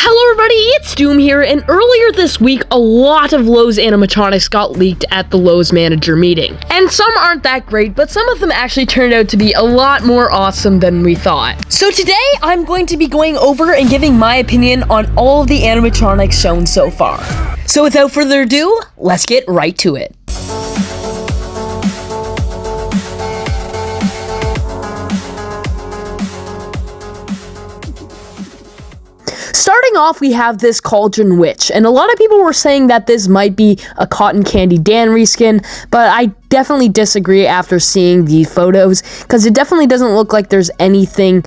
Hello everybody, it's Doom here, and earlier this week, a lot of Lowes animatronics got leaked at the Lowes manager meeting. And some aren't that great, but some of them actually turned out to be a lot more awesome than we thought. So today, I'm going to be going over and giving my opinion on all of the animatronics shown so far. So without further ado, let's get right to it. Starting off, we have this Cauldron Witch, and a lot of people were saying that this might be a Cotton Candy Dan reskin, but I definitely disagree after seeing the photos, because it definitely doesn't look like there's anything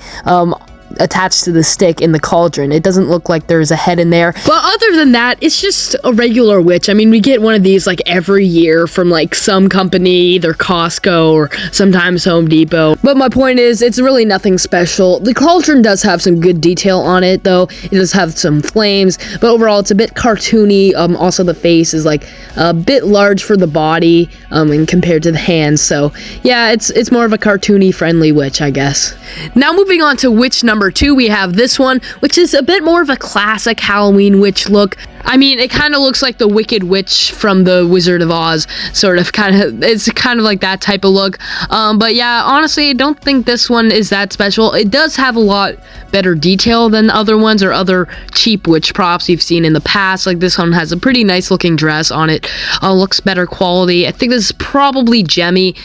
attached to the stick in the cauldron. It doesn't look like there's a head in there. But other than that, it's just a regular witch. I mean, we get one of these like every year from like some company, either Costco or sometimes Home Depot. But my point is, it's really nothing special. The cauldron does have some good detail on it though. It does have some flames, but overall it's a bit cartoony. Also the face is like a bit large for the body and compared to the hands. So yeah, it's more of a cartoony friendly witch, I guess. Now moving on to witch number 2, we have this one, which is a bit more of a classic Halloween witch look. I mean, it kind of looks like the Wicked Witch from the Wizard of Oz, it's kind of like that type of look. But yeah, honestly, I don't think this one is that special. It does have a lot better detail than other ones or other cheap witch props you've seen in the past. Like this one has a pretty nice looking dress on it, looks better quality. I think this is probably gemmy,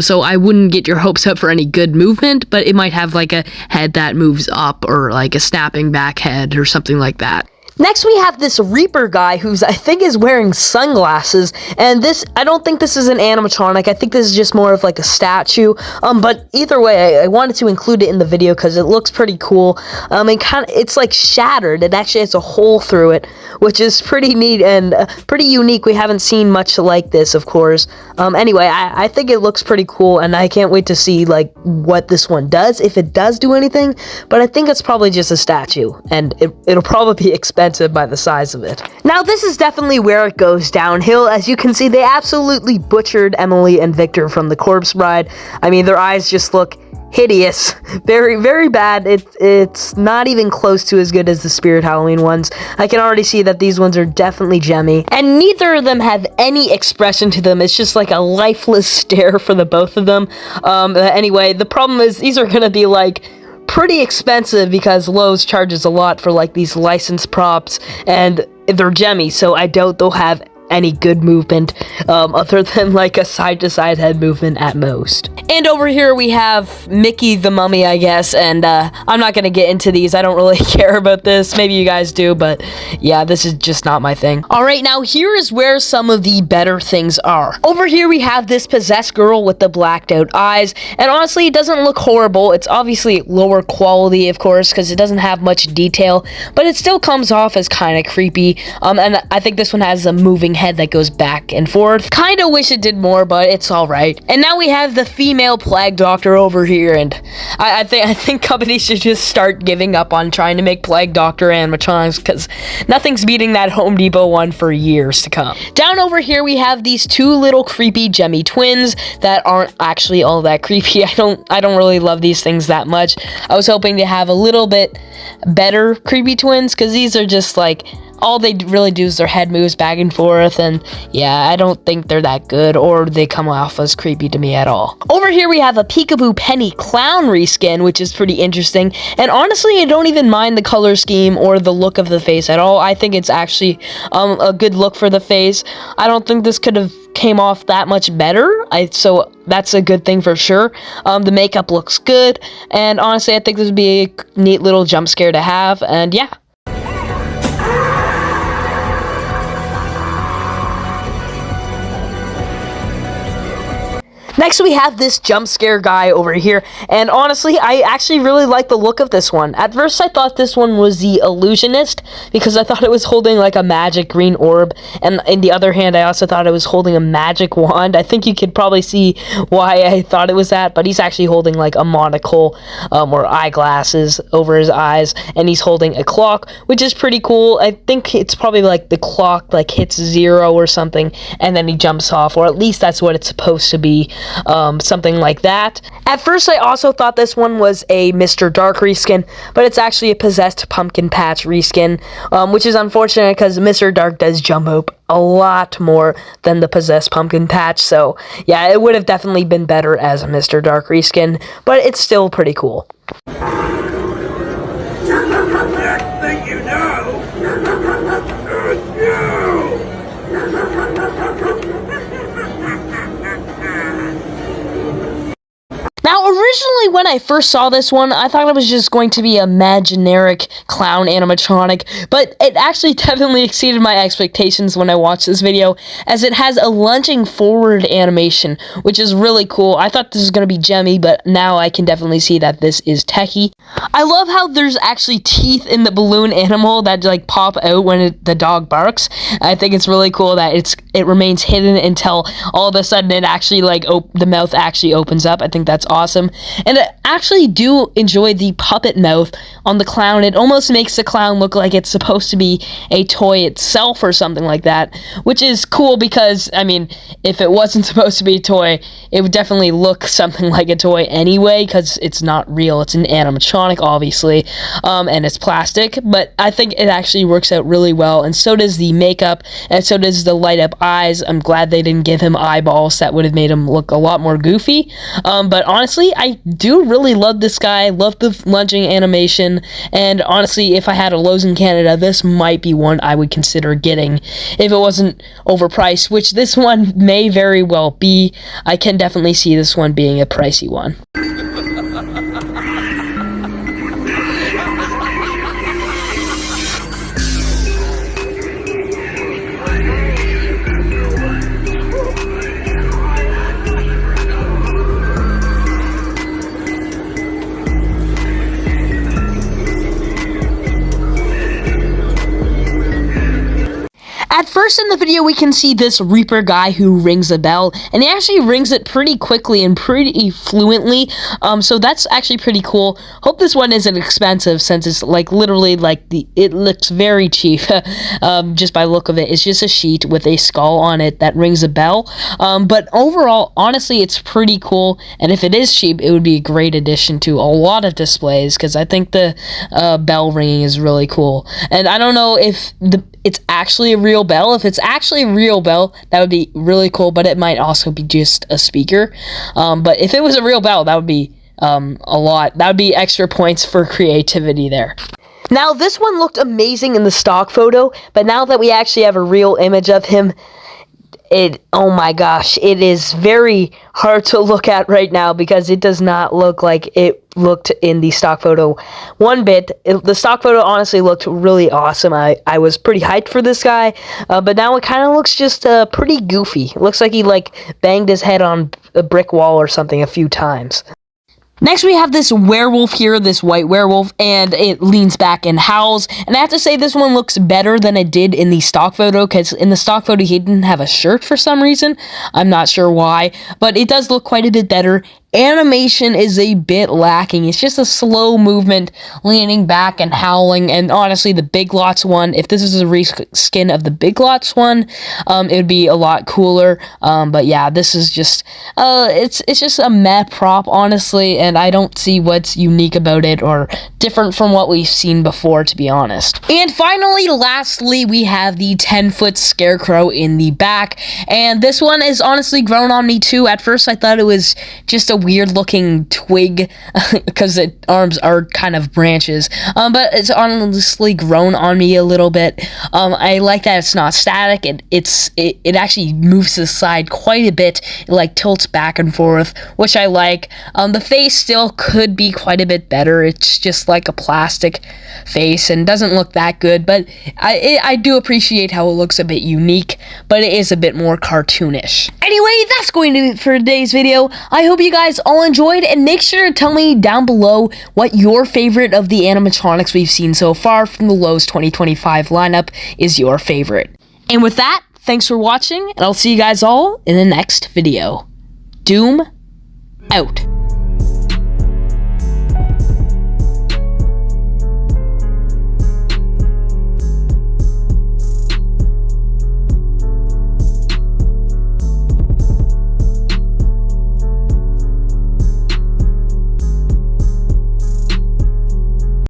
so I wouldn't get your hopes up for any good movement, but it might have like a head that moves up or like a snapping back head or something like that. Next, we have this Reaper guy who's, I think, is wearing sunglasses, and this, I don't think this is an animatronic. I think this is just more of like a statue, but either way, I wanted to include it in the video because it looks pretty cool, and it's like shattered. It actually has a hole through it, which is pretty neat and pretty unique. We haven't seen much like this, of course. Anyway, I think it looks pretty cool, and I can't wait to see like what this one does, if it does do anything, but I think it's probably just a statue, and it'll probably be expensive by the size of it. Now this is definitely where it goes downhill. As you can see, they absolutely butchered Emily and Victor from The Corpse Bride. I mean, their eyes just look hideous. Very, very bad. It's not even close to as good as the Spirit Halloween ones. I can already see that these ones are definitely gemmy, and neither of them have any expression to them. It's just like a lifeless stare for the both of them. Anyway, the problem is these are gonna be like pretty expensive because Lowes charges a lot for like these licensed props, and they're gemmy, so I doubt they'll have any good movement other than like a side-to-side head movement at most. And over here we have Mickey the Mummy, I guess, and I'm not gonna get into these. I don't really care about this. Maybe you guys do, but yeah, this is just not my thing. Alright, now here is where some of the better things are. Over here we have this possessed girl with the blacked out eyes, and honestly it doesn't look horrible. It's obviously lower quality, of course, because it doesn't have much detail, but it still comes off as kind of creepy, and I think this one has a moving head that goes back and forth. Kinda wish it did more, but it's alright. And now we have the female plague doctor over here, and I think companies should just start giving up on trying to make plague doctor animatronics, because nothing's beating that Home Depot one for years to come. Down over here we have these two little creepy gemmy twins that aren't actually all that creepy. I don't really love these things that much. I was hoping to have a little bit better creepy twins, because these are just like, all they really do is their head moves back and forth, and yeah, I don't think they're that good, or they come off as creepy to me at all. Over here we have a Peekaboo Penny Clown reskin, which is pretty interesting, and honestly, I don't even mind the color scheme or the look of the face at all. I think it's actually a good look for the face. I don't think this could have came off that much better, so that's a good thing for sure. The makeup looks good, and honestly, I think this would be a neat little jump scare to have, and yeah. Next, we have this jump scare guy over here, and honestly, I actually really like the look of this one. At first, I thought this one was the Illusionist, because I thought it was holding like a magic green orb, and in the other hand, I also thought it was holding a magic wand. I think you could probably see why I thought it was that, but he's actually holding like a monocle or eyeglasses over his eyes, and he's holding a clock, which is pretty cool. I think it's probably like the clock like hits 0 or something, and then he jumps off, or at least that's what it's supposed to be. something like that. At first, I also thought this one was a Mr. Dark reskin, but it's actually a possessed pumpkin patch reskin, which is unfortunate because Mr. Dark does jump up a lot more than the possessed pumpkin patch, so yeah, it would have definitely been better as a Mr. Dark reskin, but it's still pretty cool. Next thing you know, Now, originally when I first saw this one, I thought it was just going to be a generic clown animatronic, but it actually definitely exceeded my expectations when I watched this video, as it has a lunging forward animation, which is really cool. I thought this was going to be gemmy, but now I can definitely see that this is techie. I love how there's actually teeth in the balloon animal that like pop out when the dog barks. I think it's really cool that it remains hidden until all of a sudden it actually like the mouth actually opens up. I think that's awesome. And I actually do enjoy the puppet mouth on the clown. It almost makes the clown look like it's supposed to be a toy itself or something like that, which is cool because, I mean, if it wasn't supposed to be a toy, it would definitely look something like a toy anyway, because it's not real. It's an animatronic, obviously, and it's plastic, but I think it actually works out really well, and so does the makeup, and so does the light up eyes. I'm glad they didn't give him eyeballs. That would have made him look a lot more goofy, but honestly, I do really love this guy, love the lunging animation, and honestly, if I had a Lowe's in Canada, this might be one I would consider getting if it wasn't overpriced, which this one may very well be. I can definitely see this one being a pricey one. At first in the video, we can see this Reaper guy who rings a bell, and he actually rings it pretty quickly and pretty fluently, so that's actually pretty cool. Hope this one isn't expensive, since it's like literally like it looks very cheap, just by look of it. It's just a sheet with a skull on it that rings a bell, but overall, honestly, it's pretty cool, and if it is cheap, it would be a great addition to a lot of displays, because I think the bell ringing is really cool. And I don't know if it's actually a real bell. If it's actually a real bell, that would be really cool, but it might also be just a speaker. But if it was a real bell, that would be a lot. That would be extra points for creativity there. Now, this one looked amazing in the stock photo, but now that we actually have a real image of him, oh my gosh, it is very hard to look at right now because it does not look like it looked in the stock photo one bit. The stock photo honestly looked really awesome. I was pretty hyped for this guy, but now it kind of looks just pretty goofy. It looks like he like banged his head on a brick wall or something a few times. Next, we have this werewolf here, this white werewolf, and it leans back and howls. And I have to say, this one looks better than it did in the stock photo, because in the stock photo, he didn't have a shirt for some reason. I'm not sure why, but it does look quite a bit better. Animation is a bit lacking. It's just a slow movement, leaning back and howling. And honestly, the Big Lots one, if this is a reskin of the Big Lots one, it would be a lot cooler. But yeah, this is just, it's just a meh prop, honestly, and I don't see what's unique about it or different from what we've seen before, to be honest. And finally, lastly, we have the 10-foot scarecrow in the back, and this one is honestly grown on me too. At first, I thought it was just a weird looking twig because its arms are kind of branches, but it's honestly grown on me a little bit. I like that it's not static. It actually moves to the side quite a bit. It like tilts back and forth, which I like. The face still could be quite a bit better. It's just like a plastic face and doesn't look that good, but I do appreciate how it looks a bit unique, but it is a bit more cartoonish. Anyway, that's going to be it for today's video. I hope you guys all enjoyed, and make sure to tell me down below what your favorite of the animatronics we've seen so far from the Lowe's 2025 lineup is your favorite. And with that, thanks for watching, and I'll see you guys all in the next video. Doom out.